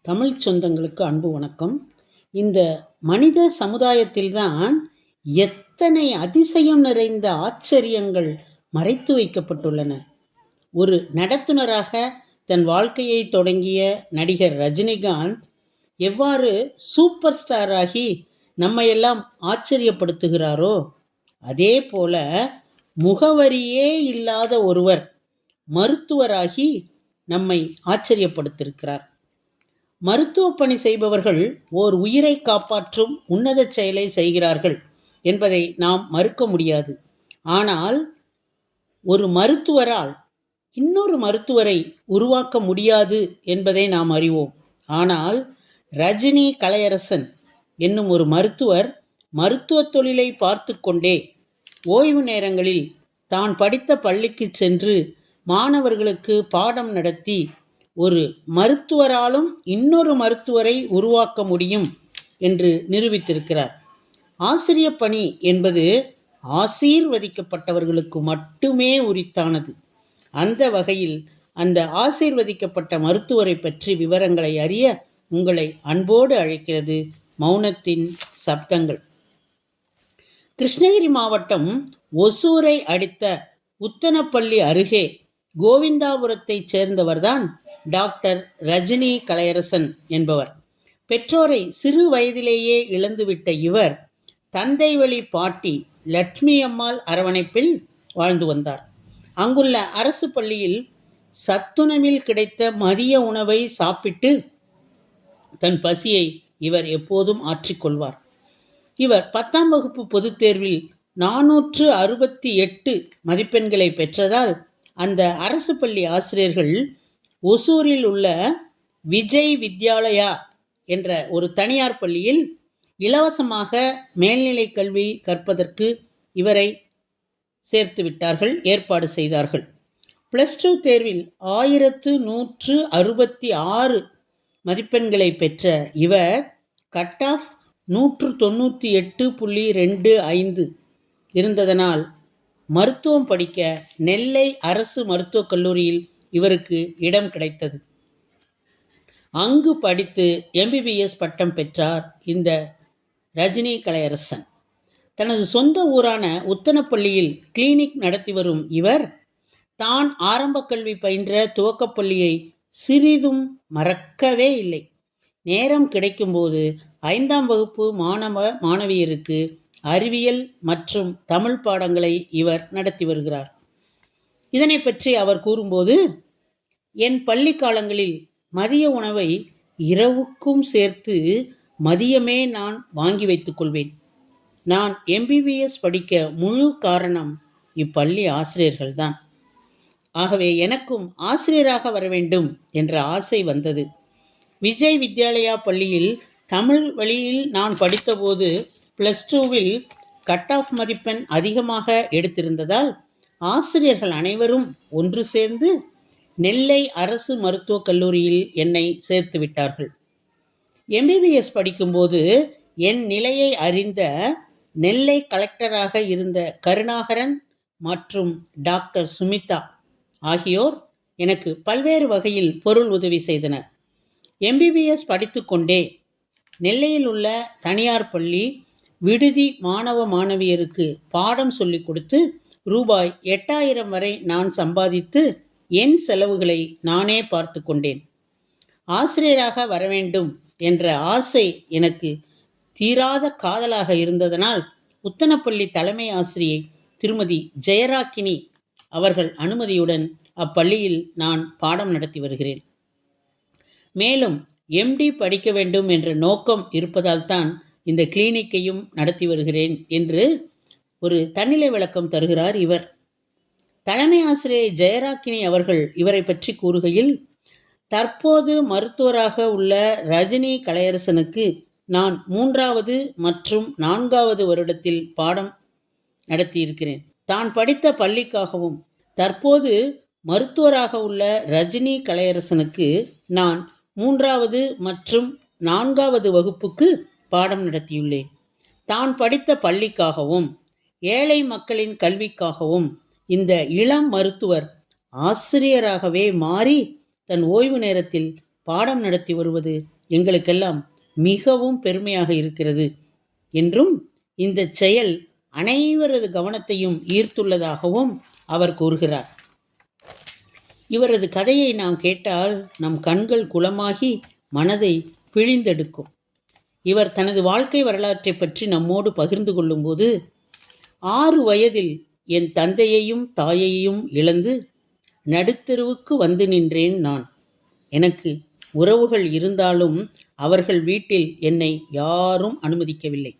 தமிழ் சொந்தங்களுக்கு அன்பு வணக்கம். இந்த மனித சமுதாயத்தில்தான் எத்தனை அதிசயம் நிறைந்த ஆச்சரியங்கள் மறைத்து வைக்கப்பட்டுள்ளன. ஒரு நடத்துனராக தன் வாழ்க்கையை தொடங்கிய நடிகர் ரஜினிகாந்த் எவ்வாறு சூப்பர் ஸ்டாராகி நம்மையெல்லாம் ஆச்சரியப்படுத்துகிறாரோ, அதே போல முகவரியே இல்லாத ஒருவர் மருத்துவராகி நம்மை ஆச்சரியப்படுத்தியிருக்கிறார். மருத்துவ பணி செய்பவர்கள் ஓர் உயிரை காப்பாற்றும் உன்னத செயலை செய்கிறார்கள் என்பதை நாம் மறுக்க முடியாது. ஆனால் ஒரு மருத்துவரால் இன்னொரு மருத்துவரை உருவாக்க முடியாது என்பதை நாம் அறிவோம். ஆனால் ரஜினி கலையரசன் என்னும் ஒரு மருத்துவர் மருத்துவ தொழிலை பார்த்து கொண்டே ஓய்வு நேரங்களில் தான் படித்த பள்ளிக்கு சென்று மாணவர்களுக்கு பாடம் நடத்தி ஒரு மருத்துவராலும் இன்னொரு மருத்துவரை உருவாக்க முடியும் என்று நிரூபித்திருக்கிறார். ஆசிரிய பணி என்பது ஆசீர்வதிக்கப்பட்டவர்களுக்கு மட்டுமே உரித்தானது. அந்த வகையில் அந்த ஆசீர்வதிக்கப்பட்ட மருத்துவரை பற்றி விவரங்களை அறிய உங்களை அன்போடு அழைக்கிறது மௌனத்தின் சப்தங்கள். கிருஷ்ணகிரி மாவட்டம் ஒசூரை அடுத்த உத்தனப்பள்ளி அருகே கோவிந்தாபுரத்தைச் சேர்ந்தவர்தான் டாக்டர் ரஜினி கலையரசன் என்பவர். பெற்றோரை சிறு வயதிலேயே இழந்துவிட்ட இவர் தந்தை வழி பாட்டி லட்சுமி அம்மாள் அரவணைப்பில் வாழ்ந்து வந்தார். அங்குள்ள அரசு பள்ளியில் சத்துணவில் கிடைத்த மதிய உணவை சாப்பிட்டு தன் பசியை இவர் எப்போதும் ஆற்றிக்கொள்வார். இவர் 10ஆம் வகுப்பு பொதுத் தேர்வில் 468 மதிப்பெண்களை பெற்றதால் அந்த அரசு பள்ளி ஆசிரியர்கள் ஒசூரில் உள்ள விஜய் வித்யாலயா என்ற ஒரு தனியார் பள்ளியில் இலவசமாக மேல்நிலை கல்வி கற்பதற்கு இவரை சேர்த்து விட்டார்கள், ஏற்பாடு செய்தார்கள். +2 தேர்வில் 1166 மதிப்பெண்களை பெற்ற இவர் கட் ஆஃப் 198.25 இருந்ததனால் மருத்துவம் படிக்க நெல்லை அரசு மருத்துவக் கல்லூரியில் இவருக்கு இடம் கிடைத்தது. அங்கு படித்து MBBS பட்டம் பெற்றார் இந்த ரஜினி கலையரசன். தனது சொந்த ஊரான உத்தனப்பள்ளியில் கிளினிக் நடத்தி வரும் இவர் தான் ஆரம்ப கல்வி பயின்ற துவக்கப்பள்ளியை சிறிதும் மறக்கவே இல்லை. நேரம் கிடைக்கும்போது 5ஆம் வகுப்பு மாணவியருக்கு அறிவியல் மற்றும் தமிழ் பாடங்களை இவர் நடத்தி வருகிறார். இதனை பற்றி அவர் கூறும்போது, என் பள்ளி காலங்களில் மதிய உணவை இரவுக்கும் சேர்த்து மதியமே நான் வாங்கி வைத்துக் கொள்வேன். நான் MBBS படிக்க முழு காரணம் இப்பள்ளி ஆசிரியர்கள்தான். ஆகவே எனக்கும் ஆசிரியராக வர வேண்டும் என்ற ஆசை வந்தது. விஜய் வித்யாலயா பள்ளியில் தமிழ் வழியில் நான் படித்தபோது +2வில் கட் ஆஃப் மதிப்பெண் அதிகமாக எடுத்திருந்ததால் ஆசிரியர்கள் அனைவரும் ஒன்று சேர்ந்து நெல்லை அரசு மருத்துவக் கல்லூரியில் என்னை சேர்த்து விட்டார்கள். MBBS படிக்கும்போது என் நிலையை அறிந்த நெல்லை கலெக்டராக இருந்த கருணாகரன் மற்றும் டாக்டர் சுமிதா ஆகியோர் எனக்கு பல்வேறு வகையில் பொருள் உதவி செய்தனர். MBBS படித்துக்கொண்டே நெல்லையில் உள்ள தனியார் பள்ளி விடுதி மாணவ மாணவியருக்கு பாடம் சொல்லிக் கொடுத்து ரூபாய் 8000 வரை நான் சம்பாதித்து என் செலவுகளை நானே பார்த்து கொண்டேன். ஆசிரியராக வர வேண்டும் என்ற ஆசை எனக்கு தீராத காதலாக இருந்ததனால் உத்தனப்பள்ளி தலைமை ஆசிரியை திருமதி ஜெயராக்கினி அவர்கள் அனுமதியுடன் அப்பள்ளியில் நான் பாடம் நடத்தி வருகிறேன். மேலும் MD படிக்க வேண்டும் என்ற நோக்கம் இருப்பதால் தான் இந்த கிளினிக்கையும் நடத்தி வருகிறேன் என்று ஒரு தன்னிலை விளக்கம் தருகிறார் இவர். தலைமை ஆசிரியை ஜெயராக்கினி அவர்கள் இவரை பற்றி கூறுகையில், தற்போது மருத்துவராக உள்ள ரஜினி கலையரசனுக்கு நான் 3வது மற்றும் 4வது வருடத்தில் பாடம் நடத்தியிருக்கிறேன். தான் படித்த பள்ளிக்காகவும் தற்போது மருத்துவராக உள்ள ரஜினி கலையரசனுக்கு நான் 3வது மற்றும் 4வது வகுப்புக்கு பாடம் நடத்தியுள்ளேன். தான் படித்த பள்ளிக்காகவும் ஏழை மக்களின் கல்விக்காகவும் இந்த இளம் மருத்துவர் ஆசிரியராகவே மாறி தன் ஓய்வு நேரத்தில் பாடம் நடத்தி வருவது எங்களுக்கெல்லாம் மிகவும் பெருமையாக இருக்கிறது என்றும் இந்த செயல் அனைவரது கவனத்தையும் ஈர்த்துள்ளதாகவும் அவர் கூறுகிறார். இவரது கதையை நாம் கேட்டால் நம் கண்கள் குளமாகி மனதை பிழிந்தெடுக்கும். இவர் தனது வாழ்க்கை வரலாற்றை பற்றி நம்மோடு பகிர்ந்து கொள்ளும்போது, 6 வயதில் என் தந்தையையும் தாயையும் இழந்து நடுத்தெருவுக்கு வந்து நின்றேன் நான். எனக்கு உறவுகள் இருந்தாலும் அவர்கள் வீட்டில் என்னை யாரும் அனுமதிக்கவில்லை.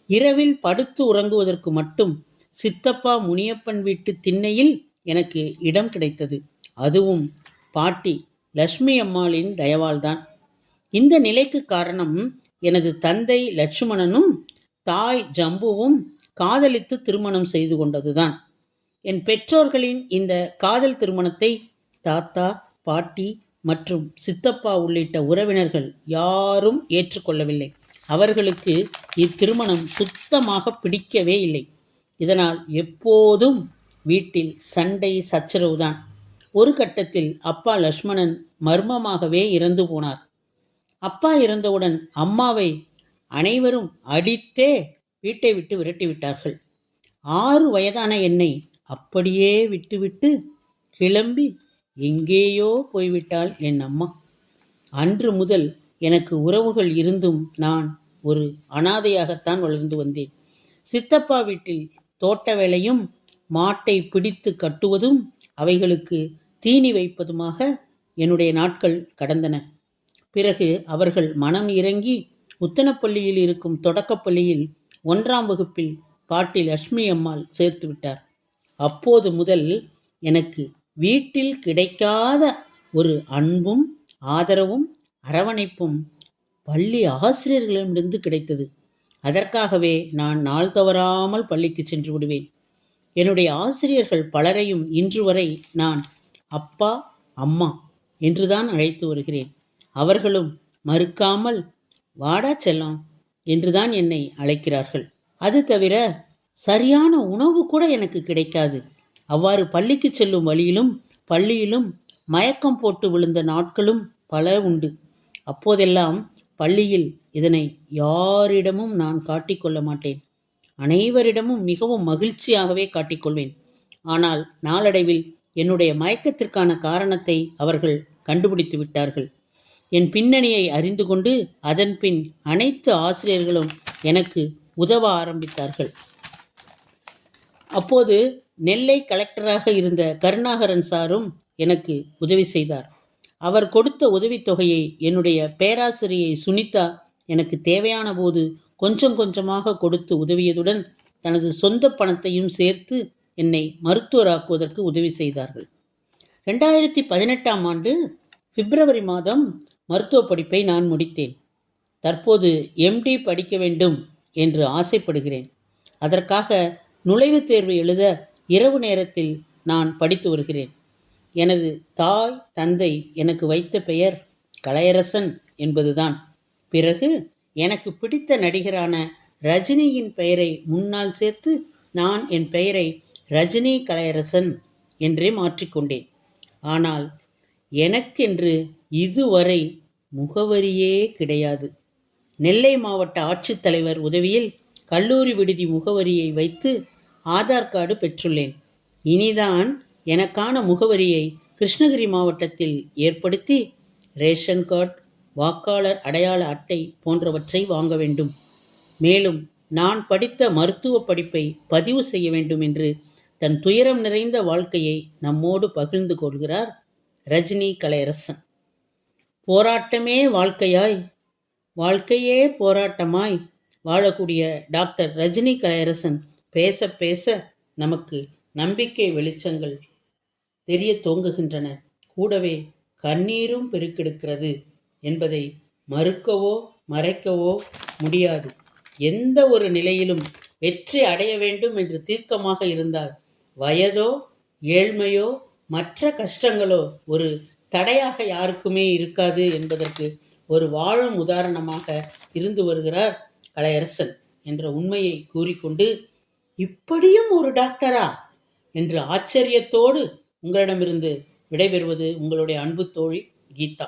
இரவில் படுத்து உறங்குவதற்கு மட்டும் சித்தப்பா முனியப்பன் வீட்டு திண்ணையில் எனக்கு இடம் கிடைத்தது. அதுவும் பாட்டி லட்சுமி அம்மாளின் தயவால்தான். இந்த நிலைக்கு காரணம் எனது தந்தை லட்சுமணனும் தாய் ஜம்புவும் காதலித்து திருமணம் செய்து கொண்டதுதான். என் பெற்றோர்களின் இந்த காதல் திருமணத்தை தாத்தா, பாட்டி மற்றும் சித்தப்பா உள்ளிட்ட உறவினர்கள் யாரும் ஏற்றுக்கொள்ளவில்லை. அவர்களுக்கு இத்திருமணம் சுத்தமாக பிடிக்கவே இல்லை. இதனால் எப்போதும் வீட்டில் சண்டை சச்சரவுதான். ஒரு கட்டத்தில் அப்பா லட்சுமணன் மர்மமாகவே இறந்து போனார். அப்பா இறந்தவுடன் அம்மாவை அனைவரும் அடித்தே வீட்டை விட்டு விரட்டிவிட்டார்கள். 6 வயதான என்னை அப்படியே விட்டுவிட்டு கிளம்பி எங்கேயோ போய்விட்டாள் என் அம்மா. அன்று முதல் எனக்கு உறவுகள் இருந்தும் நான் ஒரு அனாதையாகத்தான் வளர்ந்து வந்தேன். சித்தப்பா வீட்டில் தோட்ட வேலையும் மாட்டை பிடித்து கட்டுவதும் அவைகளுக்கு தீனி வைப்பதுமாக என்னுடைய நாட்கள் கடந்தன. பிறகு அவர்கள் மனம் இறங்கி உத்தனப்பள்ளியில் இருக்கும் தொடக்கப்பள்ளியில் 1ஆம் வகுப்பில் பாட்டி லட்சுமி அம்மாள் சேர்த்து விட்டார். அப்போது முதல் எனக்கு வீட்டில் கிடைக்காத ஒரு அன்பும் ஆதரவும் அரவணைப்பும் பள்ளி ஆசிரியர்களிடமிருந்து கிடைத்தது. அதற்காகவே நான் நாள் தவறாமல் பள்ளிக்கு சென்று விடுவேன். என்னுடைய ஆசிரியர்கள் பலரையும் இன்று வரை நான் அப்பா, அம்மா என்றுதான் அழைத்து வருகிறேன். அவர்களும் மறுக்காமல் வாடா செல்லம் என்றுதான் என்னை அழைக்கிறார்கள். அது தவிர சரியான உணவு கூட எனக்கு கிடைக்காது. அவ்வாறு பள்ளிக்கு செல்லும் வழியிலும் பள்ளியிலும் மயக்கம் போட்டு விழுந்த நாட்களும் பல உண்டு. அப்போதெல்லாம் பள்ளியில் இதனை யாரிடமும் நான் காட்டிக்கொள்ள மாட்டேன். அனைவரிடமும் மிகவும் மகிழ்ச்சியாகவே காட்டிக்கொள்வேன். ஆனால் நாளடைவில் என்னுடைய மயக்கத்திற்கான காரணத்தை அவர்கள் கண்டுபிடித்து விட்டார்கள். என் பின்னணியை அறிந்து கொண்டு அதன் பின் அனைத்து ஆசிரியர்களும் எனக்கு உதவ ஆரம்பித்தார்கள். அப்போது நெல்லை கலெக்டராக இருந்த கருணாகரன் சாரும் எனக்கு உதவி செய்தார். அவர் கொடுத்த உதவித்தொகையை என்னுடைய பேராசிரியை சுனிதா எனக்கு தேவையான போது கொஞ்சம் கொஞ்சமாக கொடுத்து உதவியதுடன் தனது சொந்த பணத்தையும் சேர்த்து என்னை மருத்துவராக்குவதற்கு உதவி செய்தார்கள். 2018ஆம் ஆண்டு பிப்ரவரி மாதம் மருத்துவ படிப்பை நான் முடித்தேன். தற்போது MD படிக்க வேண்டும் என்று ஆசைப்படுகிறேன். அதற்காக நுழைவுத் தேர்வு எழுத இரவு நேரத்தில் நான் படித்து வருகிறேன். எனது தாய் தந்தை எனக்கு வைத்த பெயர் கலையரசன் என்பதுதான். பிறகு எனக்கு பிடித்த நடிகரான ரஜினியின் பெயரை முன்னால் சேர்த்து நான் என் பெயரை ரஜினி கலையரசன் என்றே மாற்றிக்கொண்டேன். ஆனால் எனக்கென்று இதுவரை முகவரியே கிடையாது. நெல்லை மாவட்ட ஆட்சித்தலைவர் உதவியில் கல்லூரி விடுதி முகவரியை வைத்து ஆதார் கார்டு பெற்றுள்ளேன். இனிதான் எனக்கான முகவரியை கிருஷ்ணகிரி மாவட்டத்தில் ஏற்படுத்தி ரேஷன் கார்டு, வாக்காளர் அடையாள அட்டை போன்றவற்றை வாங்க வேண்டும். மேலும் நான் படித்த மருத்துவ படிப்பை பதிவு செய்ய வேண்டும் என்று தன் துயரம் நிறைந்த வாழ்க்கையை நம்மோடு பகிர்ந்து கொள்கிறார் ரஜினி கலையரசன். போராட்டமே வாழ்க்கையாய், வாழ்க்கையே போராட்டமாய் வாழக்கூடிய டாக்டர் ரஜினி கலையரசன் பேச பேச நமக்கு நம்பிக்கை வெளிச்சங்கள் தெரிய தோங்குகின்றன. கூடவே கண்ணீரும் பெருக்கெடுக்கிறது என்பதை மறுக்கவோ மறைக்கவோ முடியாது. எந்த ஒரு நிலையிலும் வெற்றி அடைய வேண்டும் என்று தீர்க்கமாக இருந்தால் வயதோ ஏழ்மையோ மற்ற கஷ்டங்களோ ஒரு தடையாக யாருக்குமே இருக்காது என்பதற்கு ஒரு வாழும் உதாரணமாக இருந்து வருகிறார் கலையரசன் என்ற உண்மையை கூறிக்கொண்டு, இப்படியும் ஒரு டாக்டரா என்று ஆச்சரியத்தோடு உங்களிடமிருந்து விடைபெறுவது உங்களுடைய அன்பு தோழி கீதா.